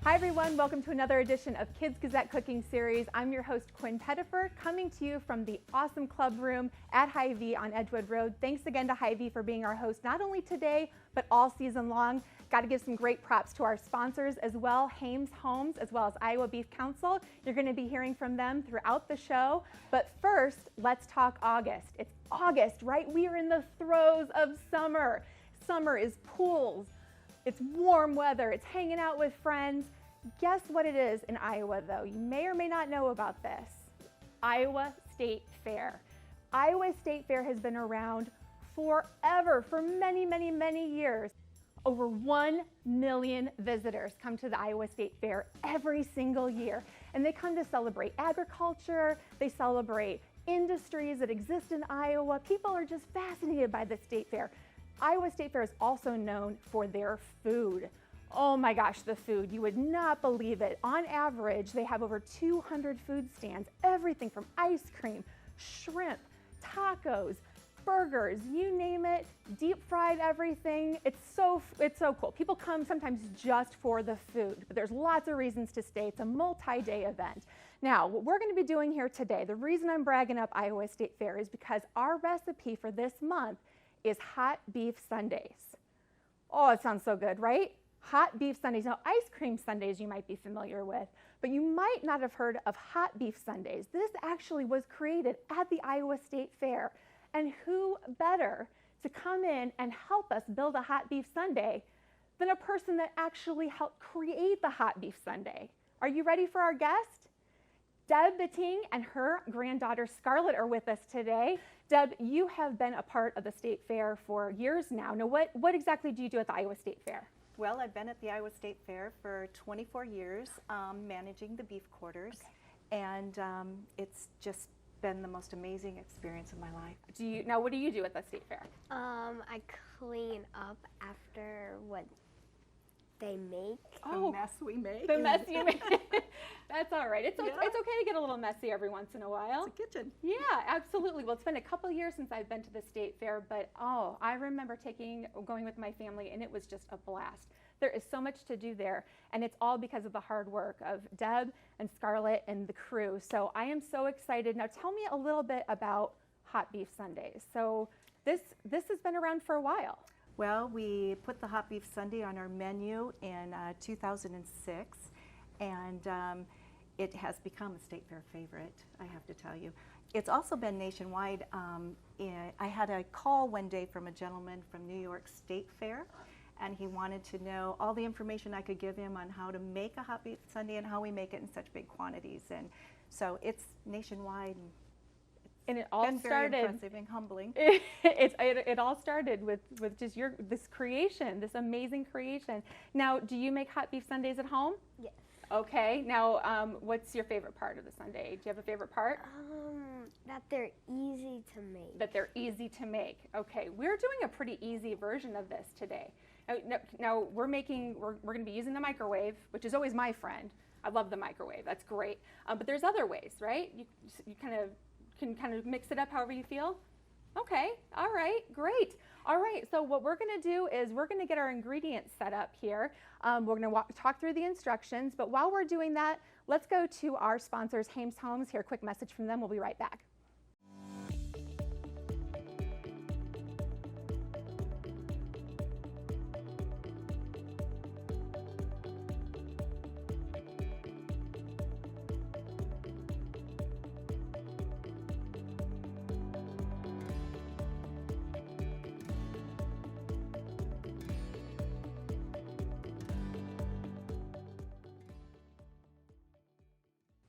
Hi everyone, welcome to another edition of Kids Gazette Cooking Series. I'm your host Quinn Pettifer, coming to you from the awesome club room at Hy-Vee on Edgewood Road. Thanks again to Hy-Vee for being our host not only today, but all season long. Got to give some great props to our sponsors as well, Hames Homes, as well as Iowa Beef Council. You're going to be hearing from them throughout the show. But first, let's talk August. It's August, right? We are in the throes of summer. Summer is pools, it's warm weather, it's hanging out with friends. Guess what it is in Iowa, though? You may or may not know about this. Iowa State Fair. Iowa State Fair has been around forever, for many, many, many years. Over 1 million visitors come to the Iowa State Fair every single year, and they come to celebrate agriculture, they celebrate industries that exist in Iowa. People are just fascinated by the State Fair. Iowa State Fair is also known for their food. Oh my gosh, the food, you would not believe it. On average, they have over 200 food stands, everything from ice cream, shrimp, tacos, burgers, you name it, deep fried everything. It's so cool. People come sometimes just for the food, but there's lots of reasons to stay. It's a multi-day event. Now, what we're going to be doing here today, the reason I'm bragging up Iowa State Fair is because our recipe for this month is hot beef sundaes. Oh, it sounds so good, right? Hot beef sundaes. Now, ice cream sundaes you might be familiar with, but you might not have heard of hot beef sundaes. This actually was created at the Iowa State Fair. And who better to come in and help us build a hot beef sundae than a person that actually helped create the hot beef sundae? Are you ready for our guest? Deb Bettin and her granddaughter Scarlett are with us today. Deb, you have been a part of the State Fair for years now. Now, what exactly do you do at the Iowa State Fair? Well, I've been at the Iowa State Fair for 24 years, managing the beef quarters, and it's just been the most amazing experience of my life. Now, what do you do at the State Fair? I clean up after what they make. The mess we make. The mess you make. That's all right. It's okay to get a little messy every once in a while. It's a kitchen. Yeah, absolutely. Well, it's been a couple years since I've been to the State Fair, but I remember going with my family, and it was just a blast. There is so much to do there, and it's all because of the hard work of Deb and Scarlett and the crew. So I am so excited. Now tell me a little bit about hot beef sundaes. So this has been around for a while. Well, we put the hot beef sundae on our menu in 2006, and it has become a State Fair favorite, I have to tell you. It's also been nationwide. I had a call one day from a gentleman from New York State Fair, and he wanted to know all the information I could give him on how to make a hot beef sundae and how we make it in such big quantities. And so it's nationwide. And it all started very impressive and humbling. It all started with just this creation, this amazing creation. Now, do you make hot beef sundaes at home? Yes. Okay. Now, what's your favorite part of the sundae? Do you have a favorite part? That they're easy to make. That they're easy to make. Okay. We're doing a pretty easy version of this today. Now we're going to be using the microwave, which is always my friend. I love the microwave. That's great. But there's other ways, right? You can kind of mix it up however you feel. Okay, all right, great. All right, so what we're gonna do is we're gonna get our ingredients set up here. We're gonna talk through the instructions, but while we're doing that, let's go to our sponsors, Hames Homes. Hear a quick message from them. We'll be right back.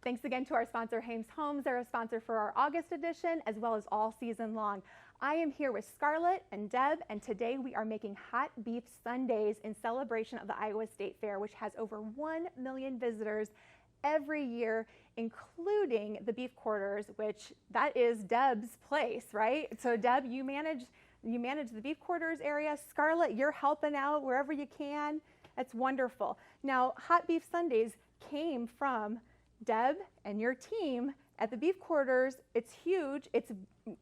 Thanks again to our sponsor, Hames Homes. They're a sponsor for our August edition as well as all season long. I am here with Scarlett and Deb, and today we are making hot beef sundaes in celebration of the Iowa State Fair, which has over 1 million visitors every year, including the beef quarters, which that is Deb's place, right? So Deb, you manage the beef quarters area. Scarlett, you're helping out wherever you can. That's wonderful. Now, hot beef sundaes came from Deb and your team at the beef quarters. It's huge. It's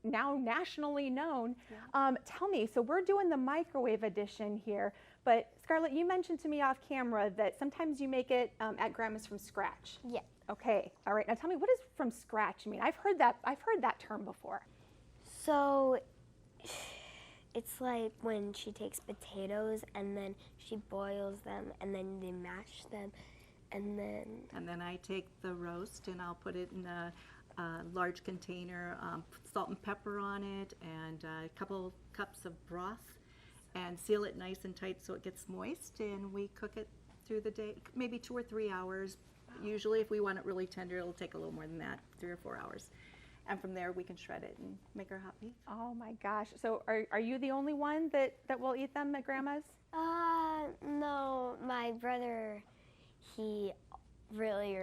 now nationally known. Yeah. Tell me, so we're doing the microwave edition here, but Scarlett, you mentioned to me off camera that sometimes you make it at Grandma's from scratch. Yeah. Okay, all right. Now tell me, what does from scratch mean? I've heard that term before. So it's like when she takes potatoes and then she boils them and then they mash them and then I take the roast and I'll put it in a large container, put salt and pepper on it, and a couple cups of broth, and seal it nice and tight so it gets moist, and we cook it through the day, maybe 2 or 3 hours. Usually if we want it really tender, it'll take a little more than that, 3 or 4 hours. And from there we can shred it and make our hot beef. Oh my gosh. So are you the only one that will eat them at Grandma's? no, my brother, he really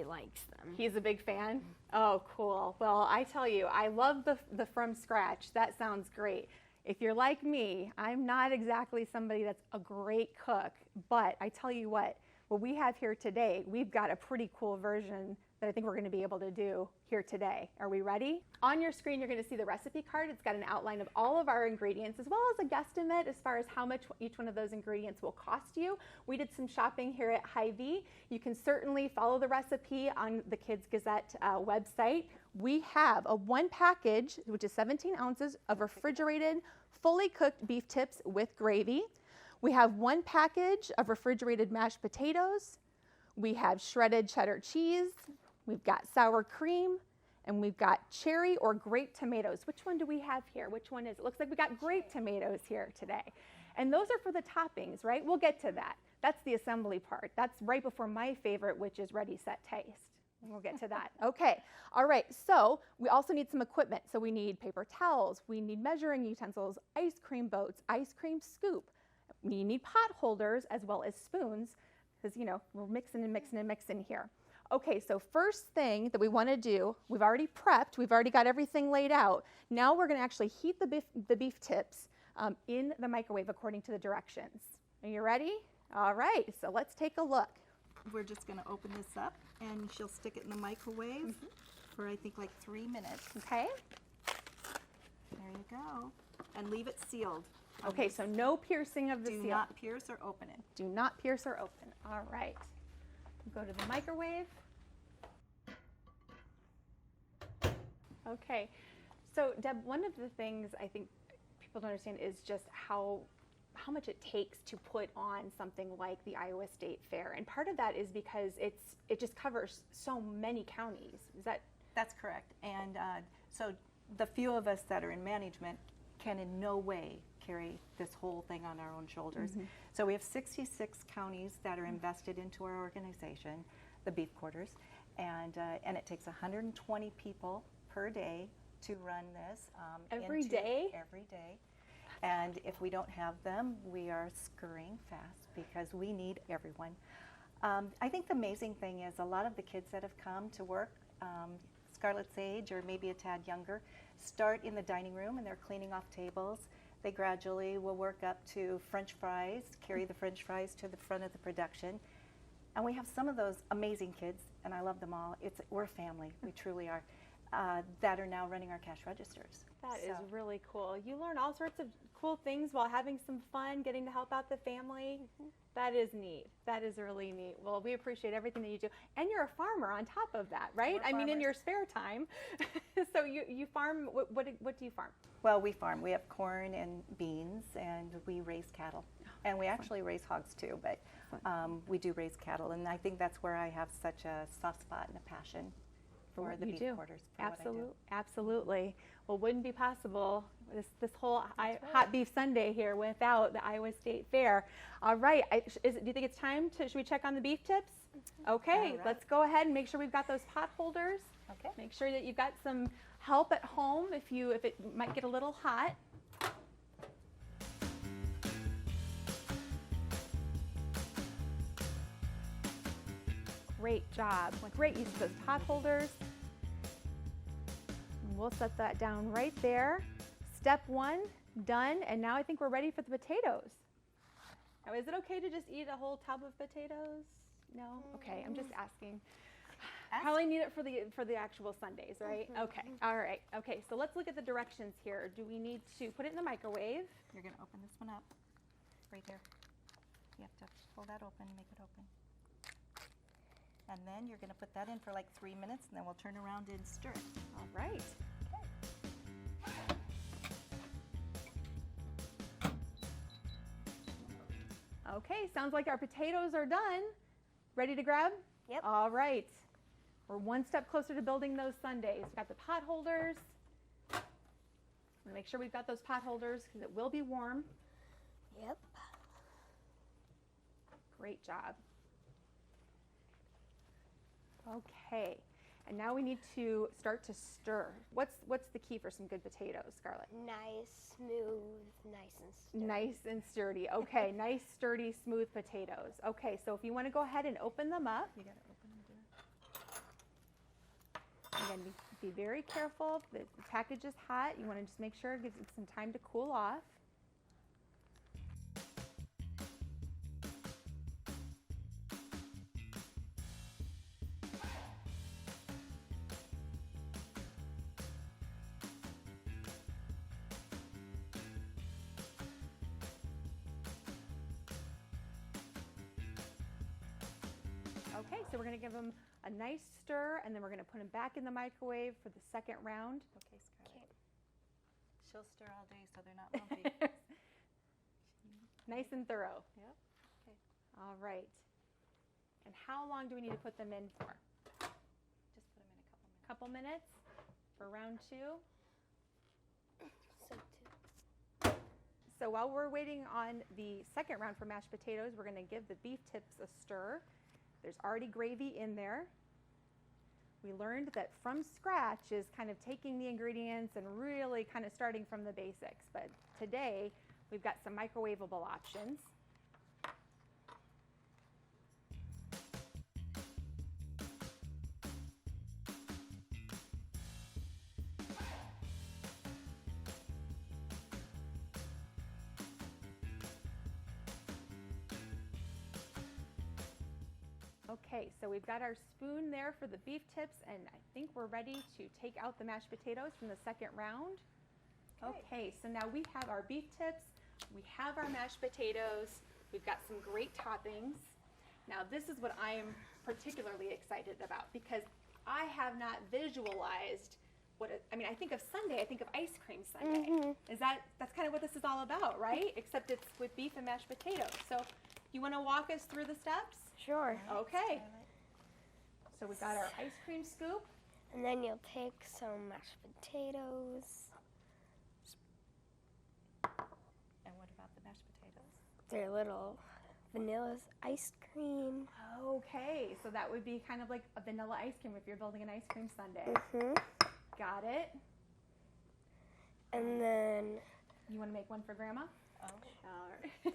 likes them. He's a big fan? Oh, cool. Well, I tell you, I love the from scratch. That sounds great. If you're like me, I'm not exactly somebody that's a great cook, but I tell you what we have here today, we've got a pretty cool version that I think we're going to be able to do here today. Are we ready? On your screen, you're going to see the recipe card. It's got an outline of all of our ingredients, as well as a guesstimate as far as how much each one of those ingredients will cost you. We did some shopping here at Hy-Vee. You can certainly follow the recipe on the Kids Gazette website. We have a 1 package, which is 17 ounces of refrigerated, fully cooked beef tips with gravy. We have 1 package of refrigerated mashed potatoes. We have shredded cheddar cheese. We've got sour cream, and we've got cherry or grape tomatoes. Which one do we have here? Which one is it? Looks like we got grape tomatoes here today. And those are for the toppings, right? We'll get to that. That's the assembly part. That's right before my favorite, which is ready, set, taste. We'll get to that. Okay. All right. So we also need some equipment. So we need paper towels. We need measuring utensils, ice cream boats, ice cream scoop. We need pot holders as well as spoons, because, you know, we're mixing and mixing and mixing here. Okay, so first thing that we want to do, we've already prepped, we've already got everything laid out. Now we're going to actually heat the beef tips in the microwave according to the directions. Are you ready? All right, so let's take a look. We're just going to open this up, and she'll stick it in the microwave for, I think, like 3 minutes. Okay. There you go. And leave it sealed. Okay, so no piercing of the seal. Do not pierce or open it. Do not pierce or open. All right. Go to the microwave. Okay. So, Deb, one of the things I think people don't understand is just how much it takes to put on something like the Iowa State Fair. And part of that is because it just covers so many counties. That's correct. And so the few of us that are in management can in no way carry this whole thing on our own shoulders. So we have 66 counties that are invested into our organization, the beef quarters, and it takes 120 people per day to run this. Every day? Every day. And if we don't have them, we are scurrying fast because we need everyone. I think the amazing thing is a lot of the kids that have come to work, Scarlett's age or maybe a tad younger, start in the dining room and they're cleaning off tables. They gradually will work up to French fries, carry the French fries to the front of the production. And we have some of those amazing kids, and I love them all. We're a family, we truly are, that are now running our cash registers. That is really cool. You learn all sorts of cool things while having some fun, getting to help out the family. That is neat. That is really neat. Well, we appreciate everything that you do. And you're a farmer on top of that, right? I mean, in your spare time. So you farm, what do you farm? Well, we farm. We have corn and beans, and we raise cattle. And we actually raise hogs too, but we do raise cattle. And I think that's where I have such a soft spot and a passion for the beef quarters. Absolutely. Well, wouldn't be possible, this whole hot beef Sunday here without the Iowa State Fair. All right. Do you think it's time should we check on the beef tips? Okay, let's go ahead and make sure we've got those pot holders. Okay. Make sure that you've got some help at home if it might get a little hot. Great job. Great use of those pot holders. And we'll set that down right there. Step 1, done. And now I think we're ready for the potatoes. Now, is it okay to just eat a whole tub of potatoes? No? Okay, I'm just asking. Probably need it for the actual Sundaes, right? Okay. All right. Okay. So let's look at the directions here. Do we need to put it in the microwave? You're going to open this one up right here. You have to pull that open, make it open. And then you're going to put that in for like 3 minutes, and then we'll turn around and stir it. All right. Okay, sounds like our potatoes are done. Ready to grab? Yep. All right. We're one step closer to building those sundaes. We've got the pot holders. Make sure we've got those pot holders because it will be warm. Yep. Great job. Okay, and now we need to start to stir. What's the key for some good potatoes, Scarlett? Nice, smooth, nice and sturdy. Nice and sturdy. Okay, nice, sturdy, smooth potatoes. Okay, so if you want to go ahead and open them up. You got to open them, dear. Again, be very careful. The package is hot. You want to just make sure it gives it some time to cool off. Okay, so we're going to give them a nice stir, and then we're going to put them back in the microwave for the second round. Okay, Scarlett. Okay. She'll stir all day so they're not lumpy. Nice and thorough. Yep. Okay. All right. And how long do we need to put them in for? Just put them in a Couple couple minutes. minutes for round 2. So two. So while we're waiting on the second round for mashed potatoes, we're going to give the beef tips a stir. There's already gravy in there. We learned that from scratch is kind of taking the ingredients and really kind of starting from the basics. But today, we've got some microwavable options. Okay, so we've got our spoon there for the beef tips, and I think we're ready to take out the mashed potatoes from the second round. Okay, so now we have our beef tips, we have our mashed potatoes, we've got some great toppings. Now this is what I am particularly excited about because I have not visualized I think of sundae, I think of ice cream sundae. That's kind of what this is all about, right? Except it's with beef and mashed potatoes. So you want to walk us through the steps? Sure. Okay. So we've got our ice cream scoop. And then you'll take some mashed potatoes. And what about the mashed potatoes? They're little vanilla ice cream. Okay, so that would be kind of like a vanilla ice cream if you're building an ice cream sundae. Got it. And then You want to make one for Grandma? Oh. All right.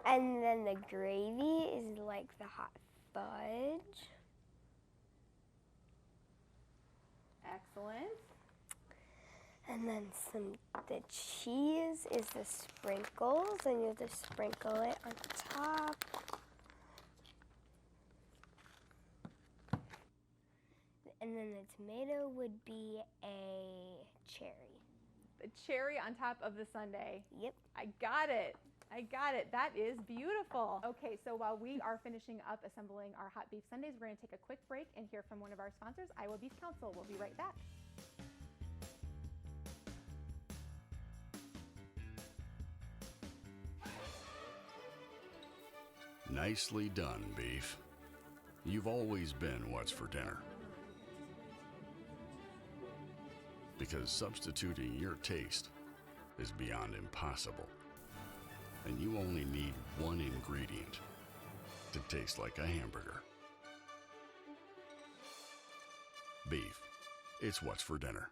and then the gravy is like the hot fudge. Excellent. And then the cheese is the sprinkles, and you just sprinkle it on top. And then the tomato would be a cherry. The cherry on top of the sundae. Yep. I got it. I got it. That is beautiful. Okay, so while we are finishing up assembling our hot beef sundaes, we're going to take a quick break and hear from one of our sponsors, Iowa Beef Council. We'll be right back. Nicely done, beef. You've always been what's for dinner. Because substituting your taste is beyond impossible. And you only need one ingredient to taste like a hamburger. Beef, it's what's for dinner.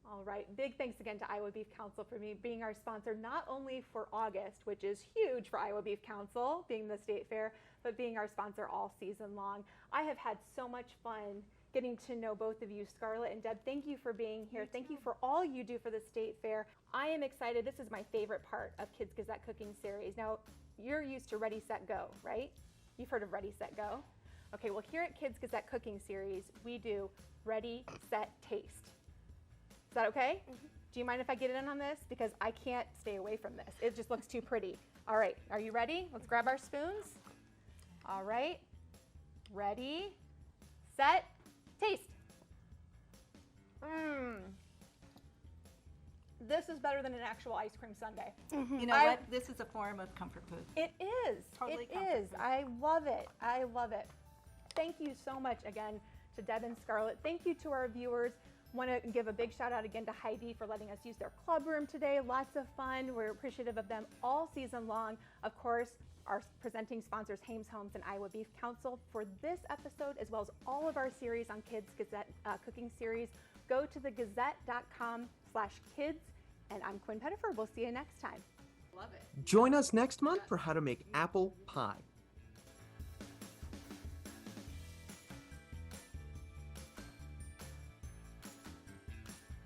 All right, big thanks again to Iowa Beef Council for being our sponsor, not only for August, which is huge for Iowa Beef Council, being the state fair, but being our sponsor all season long. I have had so much fun getting to know both of you, Scarlett and Deb. Thank you for being here. Thank you for all you do for the state fair. I am excited. This is my favorite part of Kids Gazette Cooking Series. Now, you're used to Ready, Set, Go, right? You've heard of Ready, Set, Go? Okay, well here at Kids Gazette Cooking Series, we do Ready, Set, Taste. Is that okay? Do you mind if I get in on this? Because I can't stay away from this. It just looks too pretty. All right, are you ready? Let's grab our spoons. All right, ready, set, taste. This is better than an actual ice cream sundae. You know what? This is a form of comfort food. It is. Totally It comfort is. food. I love it. I love it. Thank you so much again to Deb and Scarlett. Thank you to our viewers. Want to give a big shout out again to Hy-Vee for letting us use their club room today. Lots of fun. We're appreciative of them all season long. Of course, our presenting sponsors, Hames Homes and Iowa Beef Council, for this episode, as well as all of our series on Kids Gazette Cooking Series. Go to thegazette.com/kids. And I'm Quinn Pettifer. We'll see you next time. Love it. Join us next month for how to make apple pie.